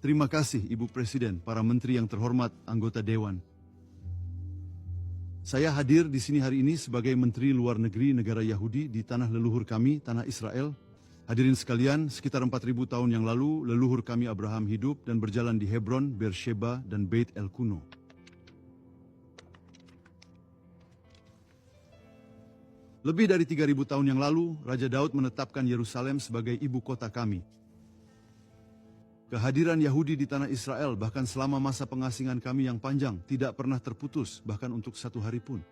Terima kasih Ibu Presiden, para menteri yang terhormat, anggota Dewan. Saya hadir di sini hari ini sebagai Menteri Luar Negeri negara Yahudi di tanah leluhur kami, tanah Israel. Hadirin sekalian, sekitar 4.000 tahun yang lalu, leluhur kami Abraham hidup dan berjalan di Hebron, Beersheba, dan Beit El Kuno. Lebih dari 3.000 tahun yang lalu, Raja Daud menetapkan Yerusalem sebagai ibu kota kami. Kehadiran Yahudi di tanah Israel bahkan selama masa pengasingan kami yang panjang tidak pernah terputus, bahkan untuk satu hari pun.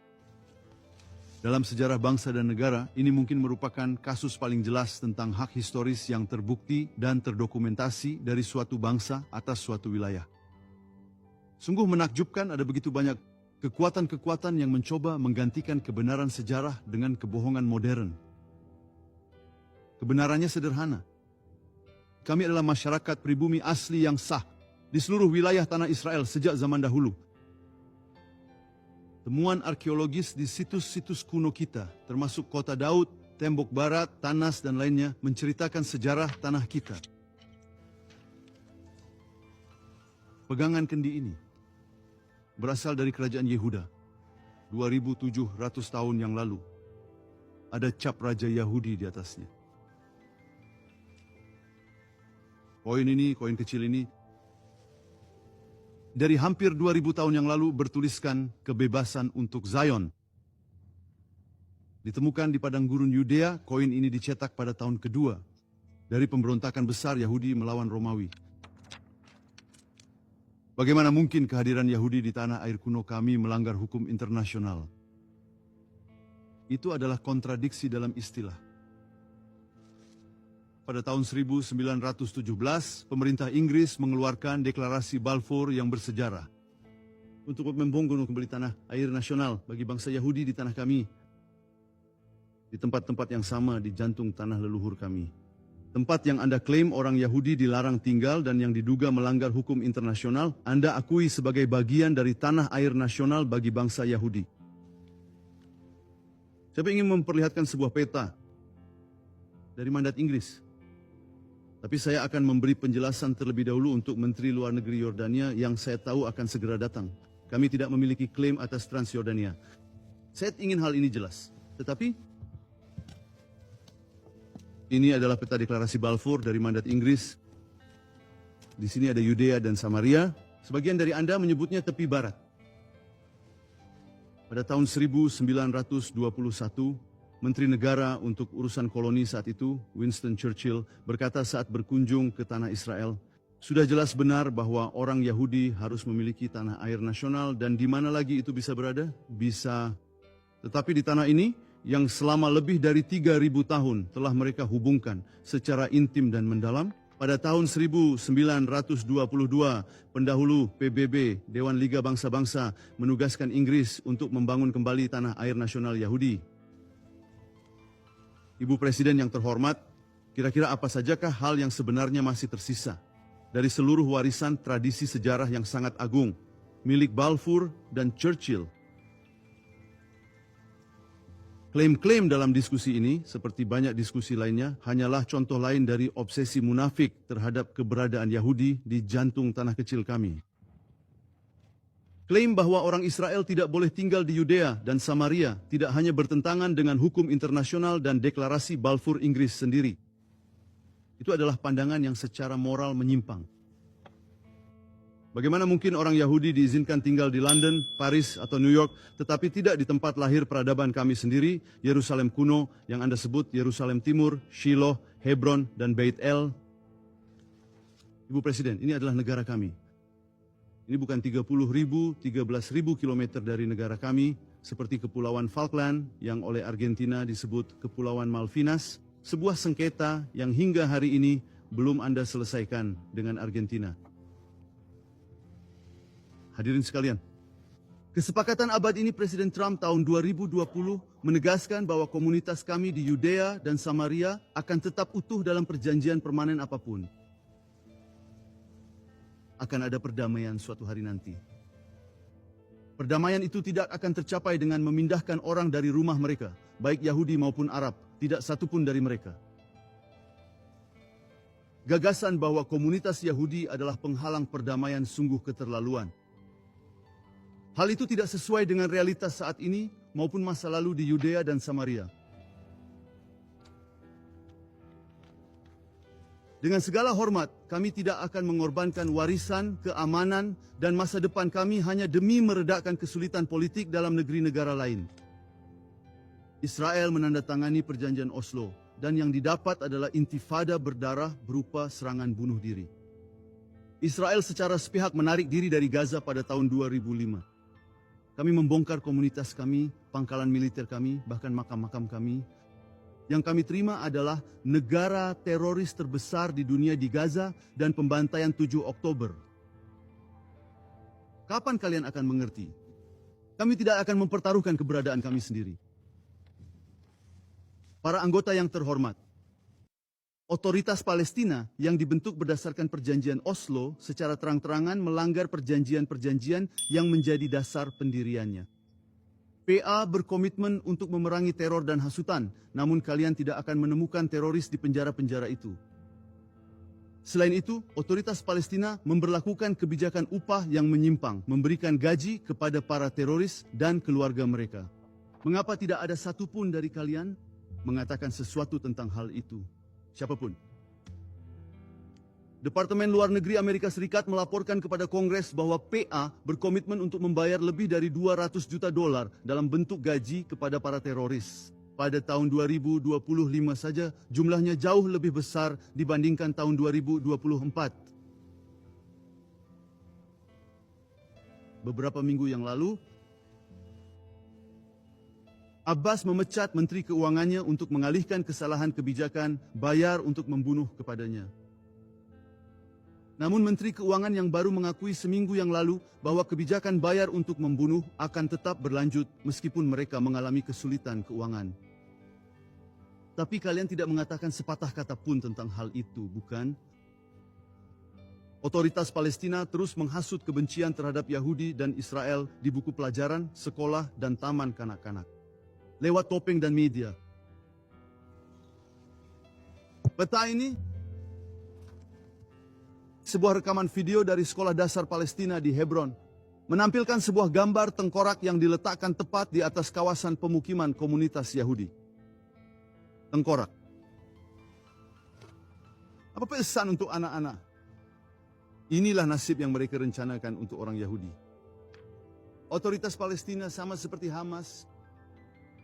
Dalam sejarah bangsa dan negara, ini mungkin merupakan kasus paling jelas tentang hak historis yang terbukti dan terdokumentasi dari suatu bangsa atas suatu wilayah. Sungguh menakjubkan ada begitu banyak kekuatan-kekuatan yang mencoba menggantikan kebenaran sejarah dengan kebohongan modern. Kebenarannya sederhana. Kami adalah masyarakat pribumi asli yang sah di seluruh wilayah tanah Israel sejak zaman dahulu. Temuan arkeologis di situs-situs kuno kita, termasuk kota Daud, tembok barat, Tanas, dan lainnya, menceritakan sejarah tanah kita. Pegangan kendi ini berasal dari kerajaan Yehuda, 2.700 tahun yang lalu. Ada cap Raja Yahudi di atasnya. Koin ini, koin kecil ini, dari hampir 2.000 tahun yang lalu bertuliskan kebebasan untuk Zion. Ditemukan di padang gurun Yudea, koin ini dicetak pada tahun kedua dari pemberontakan besar Yahudi melawan Romawi. Bagaimana mungkin kehadiran Yahudi di tanah air kuno kami melanggar hukum internasional? Itu adalah kontradiksi dalam istilah. Pada tahun 1917, pemerintah Inggris mengeluarkan deklarasi Balfour yang bersejarah untuk membangun kembali tanah air nasional bagi bangsa Yahudi di tanah kami, di tempat-tempat yang sama di jantung tanah leluhur kami. Tempat yang Anda klaim orang Yahudi dilarang tinggal dan yang diduga melanggar hukum internasional, Anda akui sebagai bagian dari tanah air nasional bagi bangsa Yahudi. Saya ingin memperlihatkan sebuah peta dari mandat Inggris. Tapi saya akan memberi penjelasan terlebih dahulu untuk Menteri Luar Negeri Yordania yang saya tahu akan segera datang. Kami tidak memiliki klaim atas Transjordania. Saya ingin hal ini jelas. Tetapi ini adalah peta deklarasi Balfour dari mandat Inggris. Di sini ada Yudea dan Samaria. Sebagian dari Anda menyebutnya tepi barat. Pada tahun 1921, Menteri Negara untuk Urusan Koloni saat itu, Winston Churchill, berkata saat berkunjung ke tanah Israel, sudah jelas benar bahwa orang Yahudi harus memiliki tanah air nasional dan di mana lagi itu bisa berada? Bisa. Tetapi di tanah ini, yang selama lebih dari 3.000 tahun telah mereka hubungkan secara intim dan mendalam. Pada tahun 1922, pendahulu PBB, Dewan Liga Bangsa-Bangsa, menugaskan Inggris untuk membangun kembali tanah air nasional Yahudi. Ibu Presiden yang terhormat, kira-kira apa sajakah hal yang sebenarnya masih tersisa dari seluruh warisan tradisi sejarah yang sangat agung, milik Balfour dan Churchill? Klaim-klaim dalam diskusi ini, seperti banyak diskusi lainnya, hanyalah contoh lain dari obsesi munafik terhadap keberadaan Yahudi di jantung tanah kecil kami. Klaim bahwa orang Israel tidak boleh tinggal di Yudea dan Samaria tidak hanya bertentangan dengan hukum internasional dan deklarasi Balfour Inggris sendiri. Itu adalah pandangan yang secara moral menyimpang. Bagaimana mungkin orang Yahudi diizinkan tinggal di London, Paris, atau New York, tetapi tidak di tempat lahir peradaban kami sendiri, Yerusalem kuno, yang Anda sebut Yerusalem Timur, Shiloh, Hebron, dan Beit El? Ibu Presiden, ini adalah negara kami. Ini bukan 30.000, 13.000 kilometer dari negara kami, seperti Kepulauan Falkland, yang oleh Argentina disebut Kepulauan Malvinas, sebuah sengketa yang hingga hari ini belum Anda selesaikan dengan Argentina. Hadirin sekalian, kesepakatan abad ini Presiden Trump tahun 2020 menegaskan bahwa komunitas kami di Yudea dan Samaria akan tetap utuh dalam perjanjian permanen apapun. Akan ada perdamaian suatu hari nanti. Perdamaian itu tidak akan tercapai dengan memindahkan orang dari rumah mereka, baik Yahudi maupun Arab, tidak satu pun dari mereka. Gagasan bahwa komunitas Yahudi adalah penghalang perdamaian sungguh keterlaluan. Hal itu tidak sesuai dengan realitas saat ini maupun masa lalu di Yudea dan Samaria. Dengan segala hormat, kami tidak akan mengorbankan warisan, keamanan, dan masa depan kami hanya demi meredakan kesulitan politik dalam negeri negara lain. Israel menandatangani perjanjian Oslo, dan yang didapat adalah intifada berdarah berupa serangan bunuh diri. Israel secara sepihak menarik diri dari Gaza pada tahun 2005. Kami membongkar komunitas kami, pangkalan militer kami, bahkan makam-makam kami. Yang kami terima adalah negara teroris terbesar di dunia di Gaza dan pembantaian 7 Oktober. Kapan kalian akan mengerti? Kami tidak akan mempertaruhkan keberadaan kami sendiri. Para anggota yang terhormat, otoritas Palestina yang dibentuk berdasarkan perjanjian Oslo secara terang-terangan melanggar perjanjian-perjanjian yang menjadi dasar pendiriannya. PA berkomitmen untuk memerangi teror dan hasutan, namun kalian tidak akan menemukan teroris di penjara-penjara itu. Selain itu, otoritas Palestina memberlakukan kebijakan upah yang menyimpang, memberikan gaji kepada para teroris dan keluarga mereka. Mengapa tidak ada satupun dari kalian mengatakan sesuatu tentang hal itu? Siapapun. Departemen Luar Negeri Amerika Serikat melaporkan kepada Kongres bahwa PA berkomitmen untuk membayar lebih dari 200 juta dolar dalam bentuk gaji kepada para teroris. Pada tahun 2025 saja jumlahnya jauh lebih besar dibandingkan tahun 2024. Beberapa minggu yang lalu, Abbas memecat Menteri Keuangannya untuk mengalihkan kesalahan kebijakan bayar untuk membunuh kepadanya. Namun Menteri Keuangan yang baru mengakui seminggu yang lalu bahwa kebijakan bayar untuk membunuh akan tetap berlanjut meskipun mereka mengalami kesulitan keuangan. Tapi kalian tidak mengatakan sepatah kata pun tentang hal itu, bukan? Otoritas Palestina terus menghasut kebencian terhadap Yahudi dan Israel di buku pelajaran, sekolah, dan taman kanak-kanak. Lewat topeng dan media. Peta ini sebuah rekaman video dari sekolah dasar Palestina di Hebron menampilkan sebuah gambar tengkorak yang diletakkan tepat di atas kawasan pemukiman komunitas Yahudi. Tengkorak. Apa pesan untuk anak-anak? Inilah nasib yang mereka rencanakan untuk orang Yahudi. Otoritas Palestina sama seperti Hamas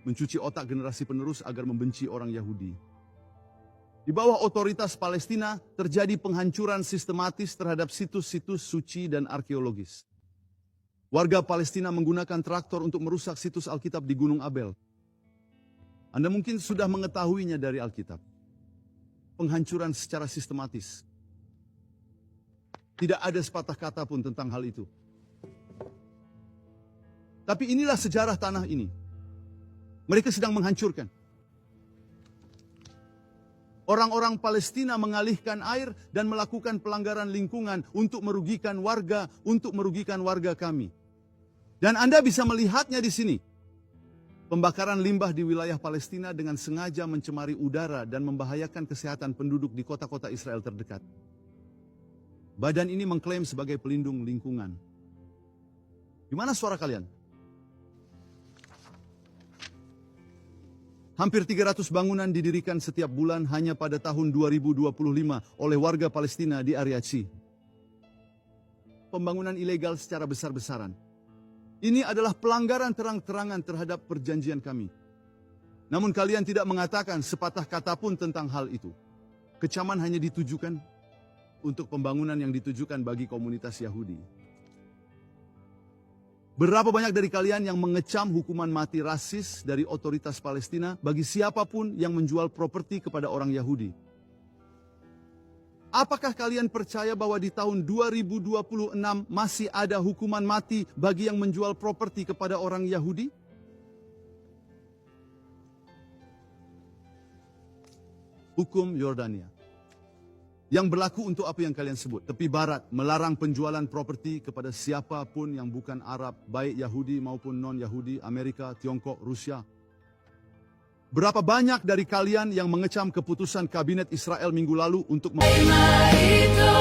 mencuci otak generasi penerus agar membenci orang Yahudi. Di bawah otoritas Palestina terjadi penghancuran sistematis terhadap situs-situs suci dan arkeologis. Warga Palestina menggunakan traktor untuk merusak situs Alkitab di Gunung Abel. Anda mungkin sudah mengetahuinya dari Alkitab. Penghancuran secara sistematis. Tidak ada sepatah kata pun tentang hal itu. Tapi inilah sejarah tanah ini. Mereka sedang menghancurkan. Orang-orang Palestina mengalihkan air dan melakukan pelanggaran lingkungan untuk merugikan warga kami. Dan Anda bisa melihatnya di sini. Pembakaran limbah di wilayah Palestina dengan sengaja mencemari udara dan membahayakan kesehatan penduduk di kota-kota Israel terdekat. Badan ini mengklaim sebagai pelindung lingkungan. Di mana suara kalian? Hampir 300 bangunan didirikan setiap bulan hanya pada tahun 2025 oleh warga Palestina di area C. Pembangunan ilegal secara besar-besaran. Ini adalah pelanggaran terang-terangan terhadap perjanjian kami. Namun kalian tidak mengatakan sepatah kata pun tentang hal itu. Kecaman hanya ditujukan untuk pembangunan yang ditujukan bagi komunitas Yahudi. Berapa banyak dari kalian yang mengecam hukuman mati rasis dari otoritas Palestina bagi siapapun yang menjual properti kepada orang Yahudi? Apakah kalian percaya bahwa di tahun 2026 masih ada hukuman mati bagi yang menjual properti kepada orang Yahudi? Hukum Yordania yang berlaku untuk apa yang kalian sebut. Tepi barat melarang penjualan properti kepada siapapun yang bukan Arab, baik Yahudi maupun non-Yahudi, Amerika, Tiongkok, Rusia. Berapa banyak dari kalian yang mengecam keputusan kabinet Israel minggu lalu untuk Marito.